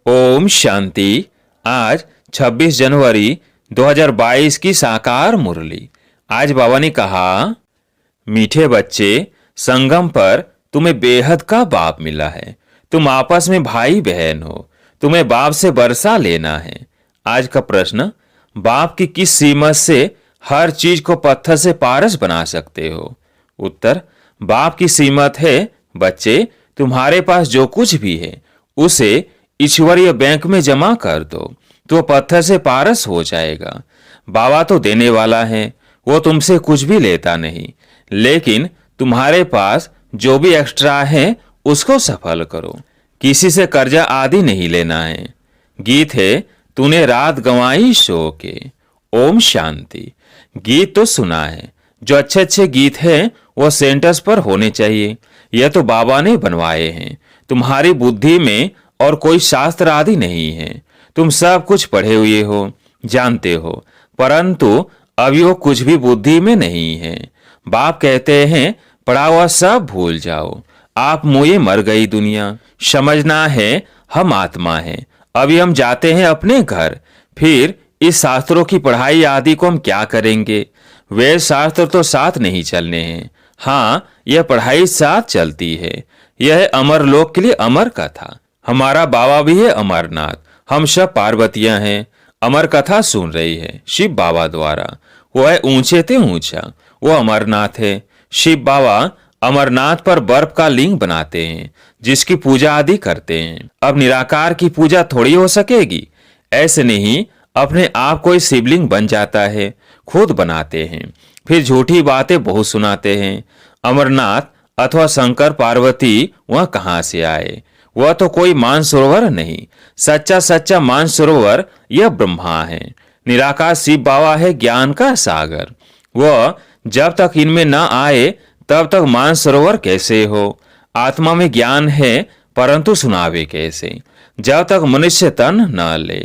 ओम शांति। आज 26 जनवरी 2022 की साकार मुरली। आज बाबा ने कहा, मीठे बच्चे, संगम पर तुम्हें बेहद का बाप मिला है। तुम आपस में भाई बहन हो। तुम्हें बाप से बरसा लेना है। आज का प्रश्न, बाप की किस सीमत से हर चीज को पत्थर से पारस बना सकते हो? उत्तर, बाप की सीमत है, बच्चे, तुम्हारे पास जो कुछ भी है उसे ईश्वरीय बैंक में जमा कर दो तो पत्थर से पारस हो जाएगा। बाबा तो देने वाला है, वो तुमसे कुछ भी लेता नहीं, लेकिन तुम्हारे पास जो भी एक्स्ट्रा है उसको सफल करो। किसी से कर्जा आदि नहीं लेना है। गीत है, तूने रात गंवाई सो के। ओम शांति। गीत तो सुना है, जो अच्छे अच्छे गीत हैं वो सेंटर्स पर होने चाहिए। यह तो बाबा ने बनवाए हैं। तुम्हारी बुद्धि में और कोई शास्त्र आदि नहीं है। तुम सब कुछ पढ़े हुए हो, जानते हो, परंतु अभी वो कुछ भी बुद्धि में नहीं है। बाप कहते हैं, पढ़ा हुआ सब भूल जाओ। आप मुए मर गई दुनिया। समझना है हम आत्मा हैं। अभी हम जाते हैं अपने घर। फिर इस शास्त्रों की पढ़ाई आदि को हम क्या करेंगे? वे शास्त्र तो साथ नहीं चलने हैं। हाँ, यह पढ़ाई साथ चलती है। यह है अमर लोक के लिए अमर कथा। हमारा बाबा भी है अमरनाथ। हम सब पार्वतियां हैं। अमर कथा सुन रही है शिव बाबा द्वारा। वो है ऊंचे ते ऊंचा, वो अमरनाथ है। शिव बाबा अमरनाथ पर बर्फ का लिंग बनाते हैं, जिसकी पूजा आदि करते हैं। अब निराकार की पूजा थोड़ी हो सकेगी? ऐसे नहीं, अपने आप कोई शिवलिंग बन जाता है, खुद बनाते हैं, फिर झूठी बातें बहुत सुनाते हैं। अमरनाथ अथवा शंकर पार्वती वह कहां से आए? वह तो कोई मानसरोवर नहीं। सच्चा सच्चा मानसरोवर यह ब्रह्मा है। निराकार शिव बाबा है ज्ञान का सागर। वह जब तक इनमें न आए तब तक मानसरोवर कैसे हो? आत्मा में ज्ञान है, परंतु सुनावे कैसे? जब तक मनुष्य तन न ले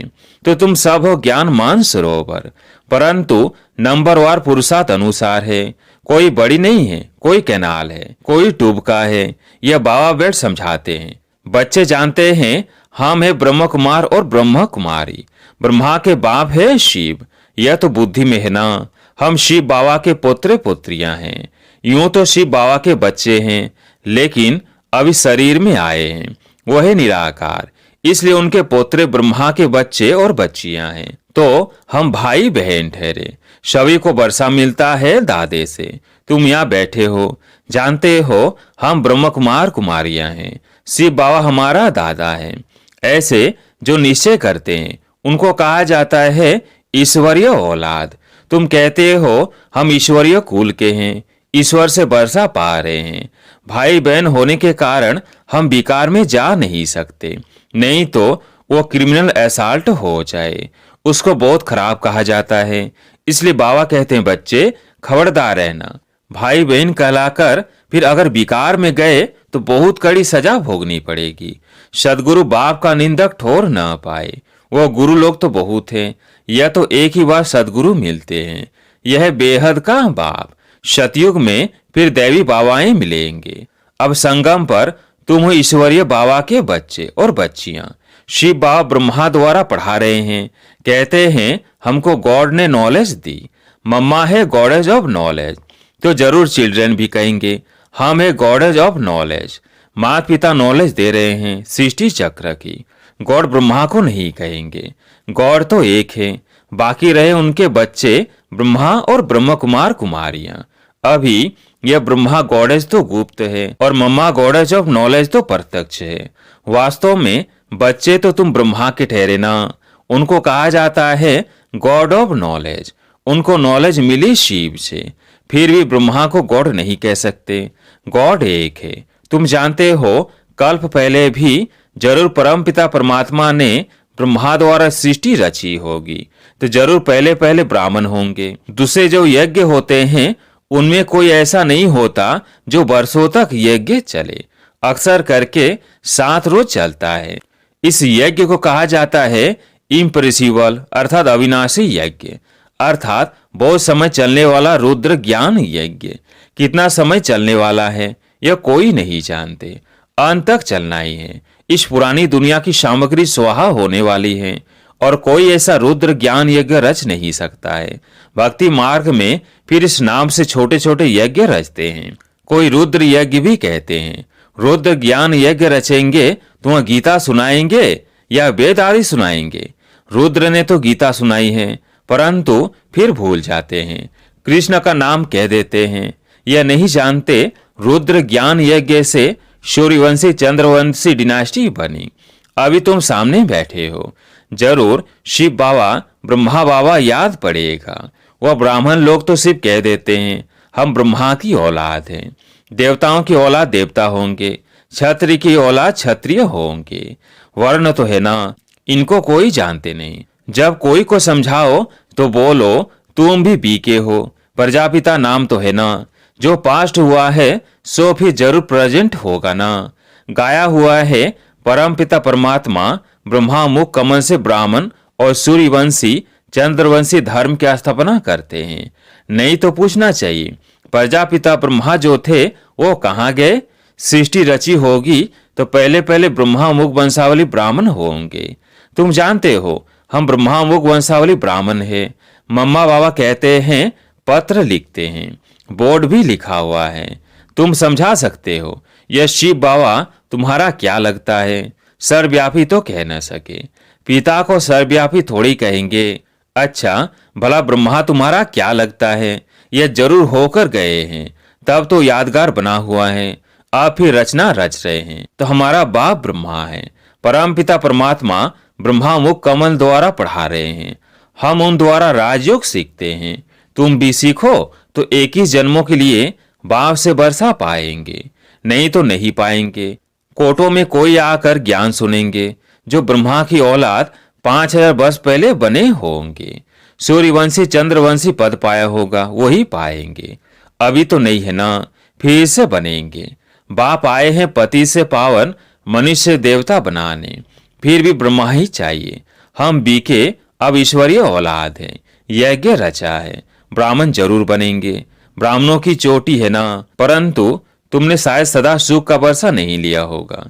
तो तुम सब हो ज्ञान मानसरोवर, परंतु नंबरवार पुरुषार्थ अनुसार है। कोई बड़ी नहीं है, कोई कैनाल है, कोई टूबका है। यह बाबा बैठ समझाते हैं। बच्चे जानते हैं हम है ब्रह्म कुमार और ब्रह्म कुमारी। ब्रह्मा के बाप है शिव। यह तो बुद्धि में है ना। हम शिव बाबा के पुत्र पुत्रियां हैं। यूं तो शिव बाबा के बच्चे हैं, लेकिन अभी शरीर में आए हैं। वह है निराकार, इसलिए उनके पुत्र ब्रह्मा के बच्चे और बच्चियां हैं। तो हम भाई बहन ठहरे। सभी को वर्षा मिलता है दादे से। तुम यहाँ बैठे हो, जानते हो हम ब्रह्म कुमार कुमारियां हैं। शिव बाबा हमारा दादा है। ऐसे जो निश्चय करते हैं उनको कहा जाता है ईश्वरीय औलाद। तुम कहते हो हम ईश्वरीय कुल के हैं, ईश्वर से वर्षा पा रहे हैं। भाई बहन होने के कारण हम विकार में जा नहीं सकते, नहीं तो वो क्रिमिनल असॉल्ट हो जाए, उसको बहुत खराब कहा जाता है। इसलिए बाबा कहते हैं, बच्चे खबरदार रहना। भाई बहन कहलाकर फिर अगर विकार में गए तो बहुत कड़ी सजा भोगनी पड़ेगी। सदगुरु बाप का निंदक ठोर न पाए। वो गुरु लोग तो बहुत हैं, यह तो एक ही बार सदगुरु मिलते हैं। यह बेहद का बाप। सतयुग में फिर दैवी बाबाएं मिलेंगे। अब संगम पर तुम हो ईश्वरीय बाबा के बच्चे और बच्चियां। शिव बाबा ब्रह्मा द्वारा पढ़ा रहे हैं। कहते हैं हमको गॉड ने नॉलेज दी। मम्मा है गॉडेज ऑफ नॉलेज, तो जरूर चिल्ड्रन भी कहेंगे हम है गॉडेज ऑफ नॉलेज। माता पिता नॉलेज दे रहे हैं सृष्टि चक्र की। गॉड ब्रह्मा को नहीं कहेंगे। गॉड तो एक है, बाकी रहे उनके बच्चे ब्रह्मा और ब्रह्म कुमार कुमारियां। अभी यह ब्रह्मा गॉडेज तो गुप्त है और मम्मा गॉडेज ऑफ नॉलेज तो प्रत्यक्ष है। वास्तव में बच्चे तो तुम ब्रह्मा के ठहरे ना। उनको कहा जाता है गॉड ऑफ नॉलेज। उनको नॉलेज मिली शिव से, फिर भी ब्रह्मा को गॉड नहीं कह सकते। गॉड एक है। तुम जानते हो कल्प पहले भी जरूर परमपिता परमात्मा ने ब्रह्मा द्वारा सृष्टि रची होगी, तो जरूर पहले पहले ब्राह्मण होंगे। दूसरे जो यज्ञ होते हैं उनमें कोई ऐसा नहीं होता जो वर्षों तक यज्ञ चले। अक्सर करके 7 रोज चलता है। इस यज्ञ को कहा जाता है इम्परेसिबल अर्थात अविनाशी यज्ञ, अर्थात बहुत समय चलने वाला रुद्र ज्ञान यज्ञ। कितना समय चलने वाला है यह कोई नहीं जानते। अंत तक चलना ही है। इस पुरानी दुनिया की सामग्री स्वाहा होने वाली है और कोई ऐसा रुद्र ज्ञान यज्ञ रच नहीं सकता है। भक्ति मार्ग में फिर इस नाम से छोटे छोटे यज्ञ रचते हैं, कोई रुद्र यज्ञ भी कहते हैं। रुद्र ज्ञान यज्ञ रचेंगे तो वह गीता सुनाएंगे या वेद आदि सुनाएंगे। रुद्र ने तो गीता सुनाई है, परंतु फिर भूल जाते हैं, कृष्ण का नाम कह देते हैं। यह नहीं जानते रुद्र ज्ञान यज्ञ से सूर्यवंशी चंद्रवंशी डिनास्टी बनी। अभी तुम सामने बैठे हो, जरूर शिव बाबा ब्रह्मा बाबा याद पड़ेगा। वह ब्राह्मण लोग तो सिर्फ कह देते हैं हम ब्रह्मा की औलाद हैं, देवताओं की औलाद देवता होंगे, क्षत्रिय की औलाद क्षत्रिय होंगे। वर्ण तो है ना, इनको कोई जानते नहीं। जब कोई को समझाओ तो बोलो तुम भी बीके हो। प्रजापिता नाम तो है ना, जो पास्ट हुआ है सो भी जरूर प्रेजेंट होगा ना। गाया हुआ है परम पिता परमात्मा ब्रह्मा मुख कमल से ब्राह्मण और सूर्यवंशी चंद्रवंशी धर्म की स्थापना करते हैं। नहीं तो पूछना चाहिए प्रजापिता ब्रह्मा जो थे वो कहाँ गए? सृष्टि रची होगी तो पहले पहले ब्रह्मा मुख वंशावली ब्राह्मण होंगे। तुम जानते हो हम ब्रह्मा मुख वंशावली ब्राह्मण है। मम्मा बाबा कहते हैं, पत्र लिखते हैं, बोर्ड भी लिखा हुआ है, तुम समझा सकते हो। यह शिव बाबा तुम्हारा क्या लगता है? सर्वव्यापी तो कह न सके, पिता को सर्वव्यापी थोड़ी कहेंगे। अच्छा भला ब्रह्मा तुम्हारा क्या लगता है? यह जरूर होकर गए हैं, तब तो यादगार बना हुआ है। आप ही रचना रच रहे हैं तो हमारा बाप ब्रह्मा है। परम पिता परमात्मा ब्रह्मा मुख कमल द्वारा पढ़ा रहे हैं, हम उन द्वारा राजयोग सीखते हैं। तुम भी सीखो तो 21 जन्मों के लिए बाप से बरसा पाएंगे, नहीं तो नहीं पाएंगे। कोटों में कोई आकर ज्ञान सुनेंगे, जो ब्रह्मा की औलाद 5000 वर्ष पहले बने होंगे। सूर्यवंशी चंद्रवंशी पद पाया होगा, वही पाएंगे। अभी तो नहीं है ना, फिर से बनेंगे। बाप आए हैं पति से पावन मनुष्य देवता बनाने, फिर भी ब्रह्मा ही चाहिए। हम बीके अब ईश्वरीय औलाद है, यज्ञ रचा है, ब्राह्मण जरूर बनेंगे। ब्राह्मणों की चोटी है ना, परंतु तुमने शायद सदा सुख का वर्षा नहीं लिया होगा,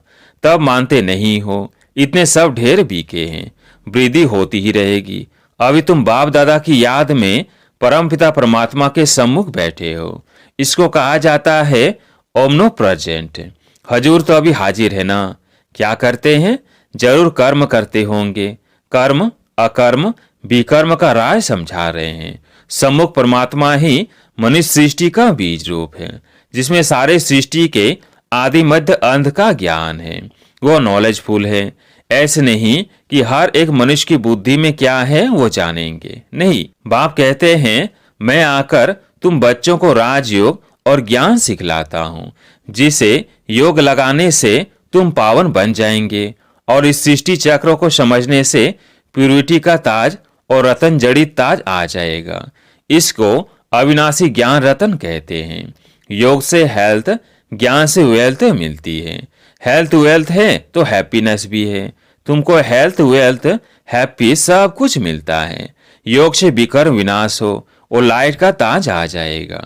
तब मानते नहीं हो। इतने सब ढेर बीके हैं, वृद्धि होती ही रहेगी। अभी तुम बाप दादा की याद में परमपिता परमात्मा के सम्मुख बैठे हो। इसको कहा जाता है ओमनो प्रेजेंट। हजूर तो अभी हाजिर है ना। क्या करते हैं? जरूर कर्म करते होंगे। कर्म अकर्म विकर्म का राय समझा रहे हैं। सम्मुख परमात्मा ही मनुष्य सृष्टि का बीज रूप है, जिसमें सारे सृष्टि के आदि मध्य अंत का ज्ञान है। वो नॉलेजफुल है। ऐसे नहीं कि हर एक मनुष्य की बुद्धि में क्या है वो जानेंगे, नहीं। बाप कहते हैं मैं आकर तुम बच्चों को राजयोग और ज्ञान सिखलाता हूँ, जिसे योग लगाने से तुम पावन बन जाएंगे और इस सृष्टि चक्र को समझने से प्यूरिटी का ताज और रतन जड़ित ताज आ जाएगा। इसको अविनाशी ज्ञान रतन कहते हैं। योग से हेल्थ, ज्ञान से वेल्थ मिलती है। हेल्थ वेल्थ है तो हैप्पीनेस भी है। तुमको हेल्थ वेल्थ हैप्पी सब कुछ मिलता है। योग से विकर्म विनाश हो और लाइट का ताज आ जाएगा।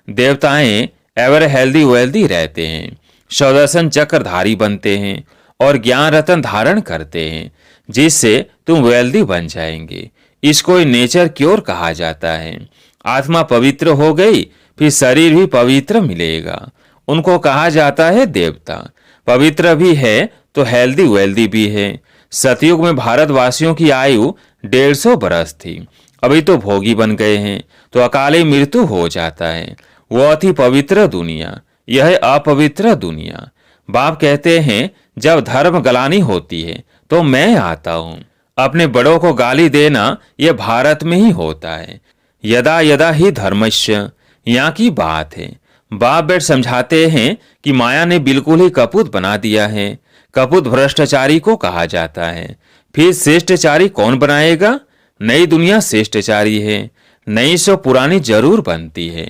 देवताएं एवर हेल्दी वेल्दी रहते हैं, सुदर्शन चक्रधारी बनते हैं और ज्ञान रतन धारण करते हैं, जिससे तुम वेल्दी बन जाएंगे। इसको नेचर क्योर कहा जाता है। आत्मा पवित्र हो गई फिर शरीर भी पवित्र मिलेगा। उनको कहा जाता है देवता। पवित्र भी है तो हेल्दी वेल्दी भी है। सतयुग में भारतवासियों की आयु 150 बरस थी, अभी तो भोगी बन गए हैं तो अकाले मृत्यु हो जाता है। वो थी पवित्र दुनिया, यह है अपवित्र दुनिया। बाप कहते हैं जब धर्म गलानी होती है तो मैं आता हूँ। अपने बड़ों को गाली देना यह भारत में ही होता है। यदा यदा ही धर्मस्य, यहाँ की बात है। बाप बेट समझाते हैं कि माया ने बिल्कुल ही कपूत बना दिया है। कपूत भ्रष्टाचारी को कहा जाता है। फिर श्रेष्ठचारी कौन बनाएगा? नई दुनिया श्रेष्ठचारी है। नई सो पुरानी जरूर बनती है।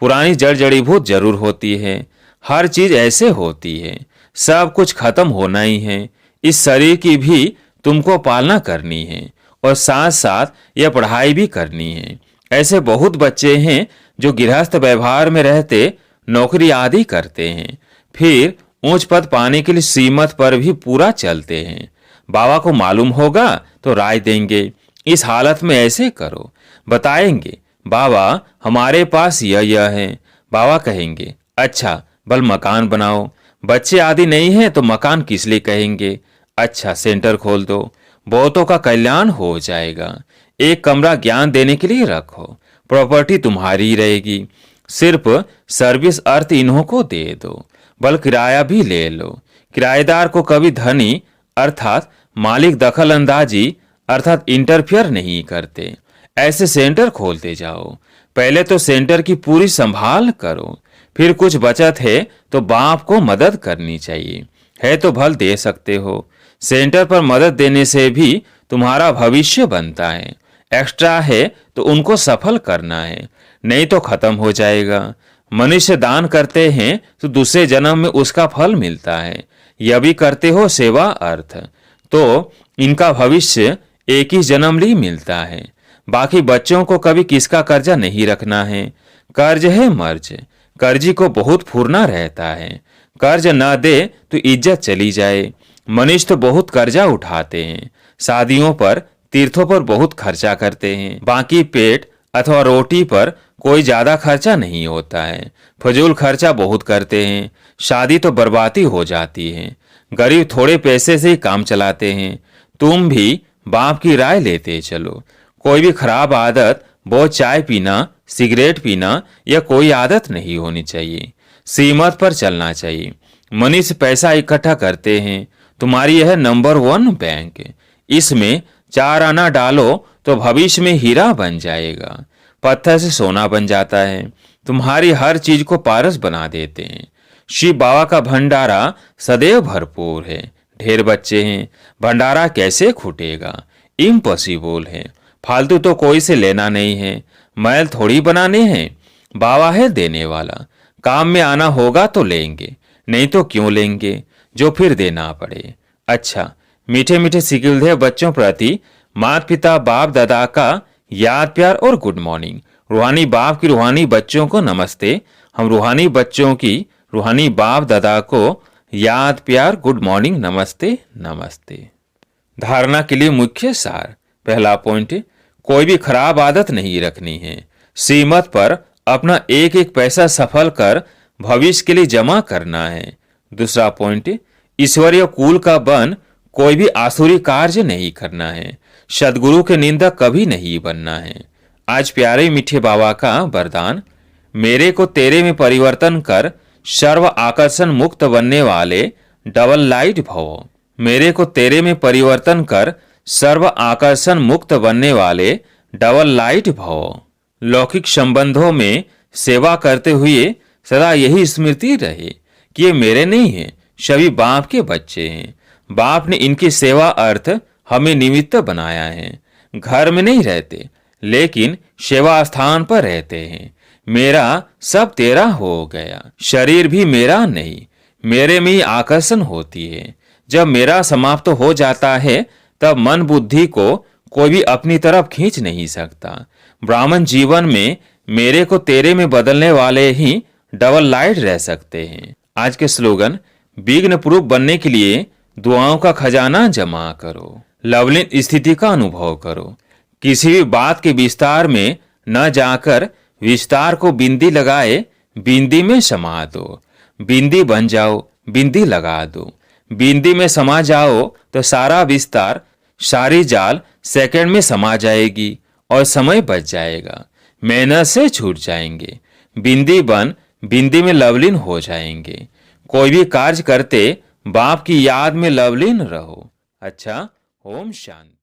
पुरानी जड़ जड़ीभूत जरूर होती है। हर चीज ऐसे होती है। सब कुछ खत्म होना ही है। इस शरीर की भी तुमको पालना करनी है और साथ साथ यह पढ़ाई भी करनी है। ऐसे बहुत बच्चे हैं जो गृहस्थ व्यवहार में रहते नौकरी आदि करते हैं, फिर ऊंच पद पाने के लिए श्रीमत पर भी पूरा चलते हैं। बाबा को मालूम होगा तो राय देंगे, इस हालत में ऐसे करो। बताएंगे, बाबा हमारे पास यह है। बाबा कहेंगे, अच्छा बल मकान बनाओ। बच्चे आदि नहीं है तो मकान किस लिए कहेंगे। अच्छा सेंटर खोल दो, बहुतों का कल्याण हो जाएगा। एक कमरा ज्ञान देने के लिए रखो, प्रॉपर्टी तुम्हारी ही रहेगी। सिर्फ सर्विस अर्थ इन्हों को दे दो, बल किराया भी ले लो। किराएदार को कभी धनी अर्थात मालिक दखल अंदाजी अर्थात इंटरफियर नहीं करते। ऐसे सेंटर खोलते जाओ। पहले तो सेंटर की पूरी संभाल करो, फिर कुछ बचत है तो बाप को मदद करनी चाहिए, है तो भल दे सकते हो। सेंटर पर मदद देने से भी तुम्हारा भविष्य बनता है। एक्स्ट्रा है तो उनको सफल करना है, नहीं तो खत्म हो जाएगा। मनुष्य दान करते हैं तो दूसरे जन्म में उसका फल मिलता है। यह भी करते हो सेवा अर्थ, तो इनका भविष्य एक ही जन्म ही मिलता है। बाकी बच्चों को कभी किसका कर्जा नहीं रखना है। कर्ज है मर्ज, कर्जी को बहुत फूरना रहता है। कर्ज न दे तो इज्जत चली जाए। मनुष्य तो बहुत कर्जा उठाते हैं, शादियों पर तीर्थों पर बहुत खर्चा करते हैं। बाकी पेट अथवा रोटी पर कोई ज्यादा खर्चा नहीं होता है। फजूल खर्चा बहुत करते हैं, शादी तो बर्बादी हो जाती है। गरीब थोड़े पैसे से ही काम चलाते हैं। तुम भी बाप की राय लेते चलो। कोई भी खराब आदत, बहुत चाय पीना, सिगरेट पीना या कोई आदत नहीं होनी चाहिए। श्रीमत पर चलना चाहिए। मनुष्य पैसा इकट्ठा करते हैं। तुम्हारी यह नंबर 1 बैंक, इसमें 4 आना डालो तो भविष्य में हीरा बन जाएगा, पत्थर से सोना बन जाता है। तुम्हारी हर चीज को पारस बना देते हैं। शिव बाबा का भंडारा सदैव भरपूर है। ढेर बच्चे हैं, भंडारा कैसे खूटेगा, इम्पॉसिबल है। फालतू तो कोई से लेना नहीं है, मैल थोड़ी बनाने हैं। बाबा है देने वाला, काम में आना होगा तो लेंगे, नहीं तो क्यों लेंगे जो फिर देना पड़े। अच्छा, मीठे मीठे सिकिलधे बच्चों प्रति माता पिता बाप दादा का याद प्यार और गुड मॉर्निंग। रूहानी बाप की रूहानी बच्चों को नमस्ते। हम रूहानी बच्चों की रूहानी बाप दादा को याद प्यार गुड मॉर्निंग नमस्ते नमस्ते। धारणा के लिए मुख्य सार। पहला पॉइंट, कोई भी खराब आदत नहीं रखनी है। श्रीमत पर अपना एक एक पैसा सफल कर भविष्य के लिए जमा करना है। दूसरा पॉइंट, ईश्वरीय कुल का बन कोई भी आसुरी कार्य नहीं करना है। सदगुरु के निंदक कभी नहीं बनना है। आज प्यारे मीठे बाबा का वरदान, मेरे को तेरे में परिवर्तन कर सर्व आकर्षण मुक्त बनने वाले डबल लाइट भव। मेरे को तेरे में परिवर्तन कर सर्व आकर्षण मुक्त बनने वाले डबल लाइट भव। लौकिक संबंधों में सेवा करते हुए सदा यही स्मृति रहे कि ये मेरे नहीं हैं, सभी बाप के बच्चे हैं। बाप ने इनकी सेवा अर्थ हमें निमित्त बनाया है। घर में नहीं रहते लेकिन सेवा स्थान पर रहते हैं। मेरा सब तेरा हो गया, शरीर भी मेरा नहीं, मेरे में ही आकर्षण होती है। जब मेरा समाप्त हो जाता है तब मन बुद्धि को कोई भी अपनी तरफ खींच नहीं सकता। ब्राह्मण जीवन में मेरे को तेरे में बदलने वाले ही डबल लाइट रह सकते हैं। आज के स्लोगन, विघ्न प्रूफ बनने के लिए दुआओं का खजाना जमा करो। लवलीन स्थिति का अनुभव करो। किसी भी बात के विस्तार में न जाकर विस्तार को बिंदी लगाए बिंदी में समा दो। बिंदी बन जाओ, बिंदी लगा दो। बिंदी में समा जाओ तो सारा विस्तार, सारी जाल सेकंड में समा जाएगी और समय बच जाएगा। मेहनत से छूट जाएंगे। बिंदी बन बिंदी में लवलीन हो जाएंगे। कोई भी कार्य करते बाप की याद में लवलीन रहो। अच्छा, ओम शांति।